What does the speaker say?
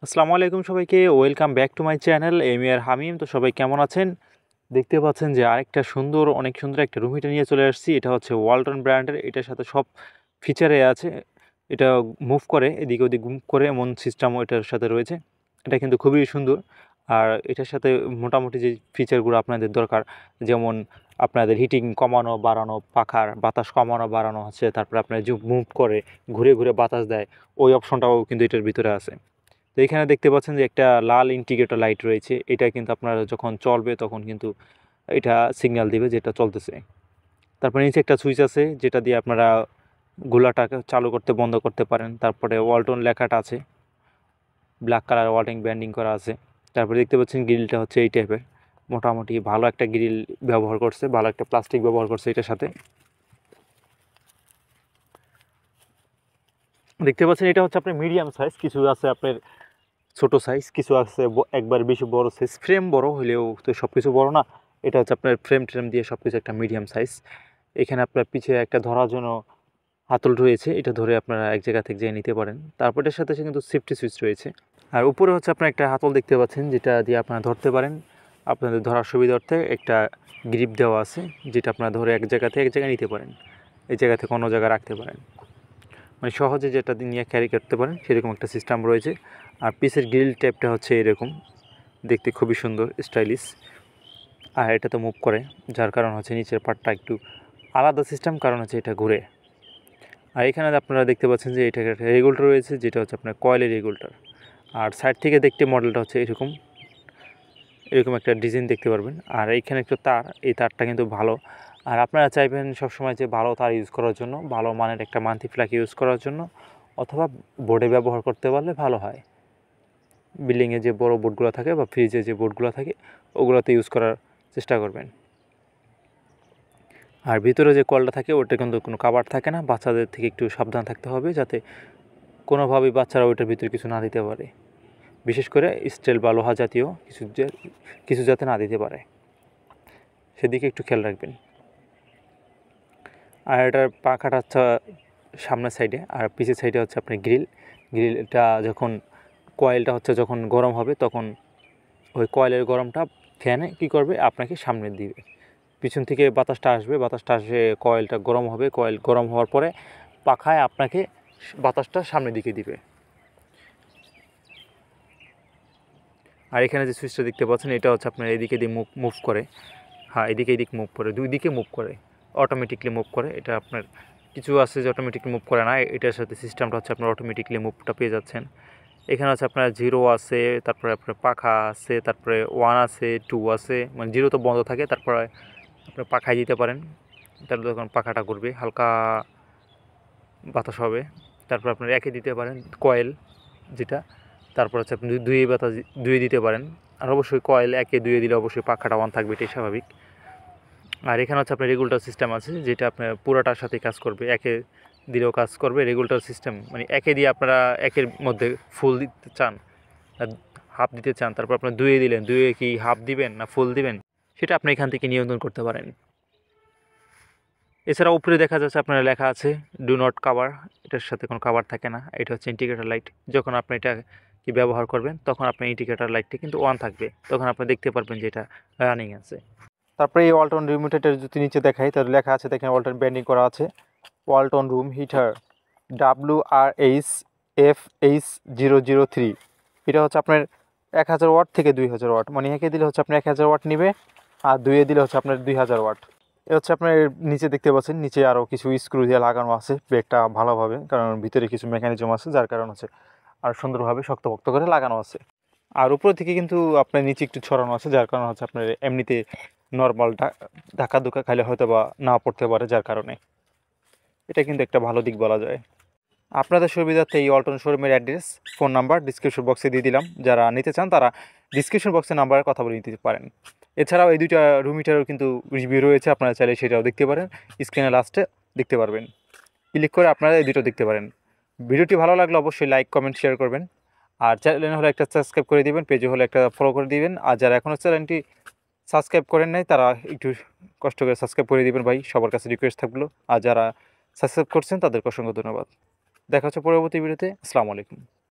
আসসালামু আলাইকুম সবাইকে, welcome back to my channel Amir Hamim. তো সবাই কেমন আছেন? দেখতে পাচ্ছেন যে আরেকটা অনেক সুন্দর একটা রুম হিটার নিয়ে চলে আসছি। এটা হচ্ছে ওয়ালটন ব্র্যান্ডের। এটার সাথে সব ফিচারে আছে। এটা মুভ করে, এদিকে ওদিক মুভ করে এমন সিস্টেমও এটার সাথে রয়েছে। এটা কিন্তু খুবই সুন্দর। আর এটার সাথে মোটামুটি যে ফিচারগুলো আপনাদের দরকার, যেমন আপনাদের হিটিং কমানো বাড়ানো, পাখার বাতাস কমানো বাড়ানো আছে, তারপরে আপনার যে মুভ করে ঘুরে ঘুরে বাতাস দেয়, ওই অপশনটাও কিন্তু এটার ভিতরে আছে। তো এখানে দেখতে পাচ্ছেন যে একটা লাল ইন্ডিকেটর লাইট রয়েছে। এটা কিন্তু আপনার যখন চলবে তখন কিন্তু এটা সিগন্যাল দিবে যেটা চলতেছে। তারপরে নিচে একটা সুইচ আছে যেটা দিয়ে আপনারা গোলাটাকে চালু করতে বন্ধ করতে পারেন। তারপরে ওয়ালটন লেখাটা আছে, ব্ল্যাক কালার ওয়ালটন ব্যান্ডিং করা আছে। তারপরে দেখতে পাচ্ছেন গ্রিলটা হচ্ছে এই টাইপের, মোটামুটি ভালো একটা গ্রিল ব্যবহার করছে, ভালো একটা প্লাস্টিক ব্যবহার করছে এটার সাথে। দেখতে পাচ্ছেন এটা হচ্ছে আপনার মিডিয়াম সাইজ, কিছু আছে আপনার ছোট সাইজ, কিছু আছে একবার বেশি বড় সাইজ। ফ্রেম বড় হলেও তো সব কিছু বড় না। এটা হচ্ছে আপনার ফ্রেম ট্রেম দিয়ে সব কিছু একটা মিডিয়াম সাইজ। এখানে আপনার পিছে একটা ধরার জন্য হাতল রয়েছে, এটা ধরে আপনারা এক জায়গা থেকে যেয়ে নিতে পারেন। তারপর এটার সাথে কিন্তু সেফটি সুইচ রয়েছে। আর উপরে হচ্ছে আপনার একটা হাতল দেখতে পাচ্ছেন যেটা দিয়ে আপনারা ধরতে পারেন। আপনাদের ধরার সুবিধার্থে একটা গ্রিপ দেওয়া আছে, যেটা আপনারা ধরে এক জায়গা থেকে এক জায়গায় নিতে পারেন, এই জায়গা থেকে অন্য জায়গায় রাখতে পারেন, মানে সহজে যেটা নিয়ে ক্যারি করতে পারেন সেরকম একটা সিস্টেম রয়েছে। আর পিসের গ্রিল টাইপটা হচ্ছে এরকম, দেখতে খুবই সুন্দর স্টাইলিশ। আর এটা তো মুভ করে, যার কারণ হচ্ছে নিচের পার্টটা একটু আলাদা সিস্টেম, কারণ হচ্ছে এটা ঘুরে। আর এখানে আপনারা দেখতে পাচ্ছেন যে এটা একটা রেগুলেটর রয়েছে, যেটা হচ্ছে আপনার কয়েলের রেগুলেটর। আর সাইড থেকে দেখতে মডেলটা হচ্ছে এরকম এরকম একটা ডিজাইন দেখতে পারবেন। আর এইখানে একটু তার, এই তারটা কিন্তু ভালো। আর আপনারা চাইবেন সবসময় যে ভালো তার ইউজ করার জন্য, ভালো মানের একটা মান্থলি ফ্ল্যাগ ইউজ করার জন্য, অথবা বোর্ডে ব্যবহার করতে পারলে ভালো হয়। বিল্ডিংয়ে যে বড় বোর্ডগুলো থাকে বা ফ্রিজে যে বোর্ডগুলো থাকে, ওগুলোতে ইউজ করার চেষ্টা করবেন। আর ভিতরে যে কলটা থাকে ওটা কিন্তু কোনো কাভার থাকে না, বাচ্চাদের থেকে একটু সাবধান থাকতে হবে, যাতে কোনোভাবেই বাচ্চারা ওইটার ভিতরে কিছু না দিতে পারে। বিশেষ করে স্টিল বা লোহা জাতীয় কিছু যাতে না দিতে পারে, সেদিকে একটু খেয়াল রাখবেন। আর এটার পাখাটা হচ্ছে সামনের সাইডে, আর পিছের সাইডে হচ্ছে আপনার গ্রিলটা যখন কয়েলটা হচ্ছে যখন গরম হবে, তখন ওই কয়েলের গরমটা ফ্যানে কী করবে, আপনাকে সামনে দিবে। পিছন থেকে বাতাসটা আসবে, বাতাসটা আসে কয়েলটা গরম হবে, কয়েল গরম হওয়ার পরে পাখায় আপনাকে বাতাসটা সামনের দিকে দিবে। আর এখানে যে সুইচটা দেখতে পাচ্ছেন, এটা হচ্ছে আপনার এদিকে দিয়ে মুভ করে। হ্যাঁ, এদিক মুভ করে, দুই দিকে মুভ করে, অটোমেটিকলি মুভ করে। এটা আপনার কিছু আছে যে অটোমেটিকলি মুভ করে না, এটার সাথে সিস্টেমটা হচ্ছে আপনার অটোমেটিকলি মুভটা পেয়ে যাচ্ছেন। এখানে হচ্ছে আপনার 0 আছে, তারপরে আপনার পাখা আছে, তারপরে 1 আছে, 2 আছে, মানে 0 তো বন্ধ থাকে, তারপরে আপনি পাখায় দিতে পারেন, তাহলে তখন পাখাটা ঘুরবে, হালকা বাতাস হবে। তারপর আপনার একে দিতে পারেন কয়েল যেটা, তারপর হচ্ছে আপনি দুইয়ে বাতাস দুইয়ে দিতে পারেন। আর অবশ্যই কয়েল একে দুইয়ে দিলে অবশ্যই পাখাটা অন থাকবে, এটাই স্বাভাবিক। আর এখানে হচ্ছে আপনার রেগুলেটর সিস্টেম আছে, যেটা আপনার পুরোটার সাথে কাজ করবে, একে দিলেও কাজ করবে। রেগুলেটর সিস্টেম মানে একে দিয়ে আপনারা একের মধ্যে ফুল দিতে চান, হাফ দিতে চান, তারপর আপনার দুইয়ে দিলেন, দুইয়ে কি হাফ দিবেন না ফুল দিবেন, সেটা আপনি এখান থেকে নিয়ন্ত্রণ করতে পারেন। এছাড়া উপরে দেখা যাচ্ছে আপনার লেখা আছে ডু নট কাভার, এটার সাথে কোনো কাভার থাকে না। এটা হচ্ছে ইন্ডিকেটর লাইট, যখন আপনি এটা কি ব্যবহার করবেন তখন আপনার ইন্ডিকেটর লাইটটা কিন্তু অন থাকবে, তখন আপনি দেখতে পারবেন যে এটা রানিং আছে। তারপরে এই ওয়ালটন রুম হিটারটা যদি নিচে দেখাই, তাহলে লেখা আছে, দেখেন ওয়ালটন ব্যান্ডিং করা আছে, ওয়ালটন রুম হিটার WRHFH003। এটা হচ্ছে আপনার 1000 ওয়াট থেকে 2000 ওয়াট, মানে একে দিলে হচ্ছে আপনার 1000 ওয়াট নেবে, আর দুইয়ে দিলে হচ্ছে আপনার 2000 ওয়াট। এ হচ্ছে আপনার নিচে দেখতে পাচ্ছেন, নিচে আরও কিছু স্ক্রু দিয়ে লাগানো আছে ব্রেকটা ভালোভাবে, কারণ ভিতরে কিছু মেকানিজম আছে, যার কারণ হচ্ছে আর সুন্দরভাবে শক্তপোক্ত করে লাগানো আছে। আর উপর থেকে কিন্তু আপনার নিচে একটু ছড়ানো আছে, যার কারণে হচ্ছে আপনার এমনিতে নর্মাল ধাক্কা ধুক্কা খাইলে হয়তো বা না পড়তে পারে, যার কারণে এটা কিন্তু একটা ভালো দিক বলা যায়। আপনাদের সুবিধার্থে এই ওয়ালটন শোরুমের অ্যাড্রেস, ফোন নাম্বার ডিসক্রিপশন বক্সে দিয়ে দিলাম, যারা নিতে চান তারা ডিসক্রিপশন বক্সে নাম্বারে কথা বলে নিতে পারেন। এছাড়াও এই দুইটা রুম হিটারও কিন্তু রিভিউ রয়েছে, আপনারা চাইলে সেটাও দেখতে পারেন, স্ক্রিনে লাস্টে দেখতে পারবেন, ক্লিক করে আপনারা এই দুটো দেখতে পারেন। ভিডিওটি ভালো লাগলে অবশ্যই লাইক কমেন্ট শেয়ার করবেন, আর চ্যানেলে হলে একটা সাবস্ক্রাইব করে দিবেন, পেজে হলে একটা ফলো করে দিবেন। আর যারা এখনও চ্যানেলটি সাবস্ক্রাইব করেন নাই তারা একটু কষ্ট করে সাবস্ক্রাইব করে দিবেন ভাই, সবার কাছে রিকোয়েস্ট থাকলো। আর যারা সাবস্ক্রাইব করছেন তাদেরকে অসংখ্য ধন্যবাদ। দেখা হচ্ছে পরবর্তী ভিডিওতে। আসসালামু আলাইকুম।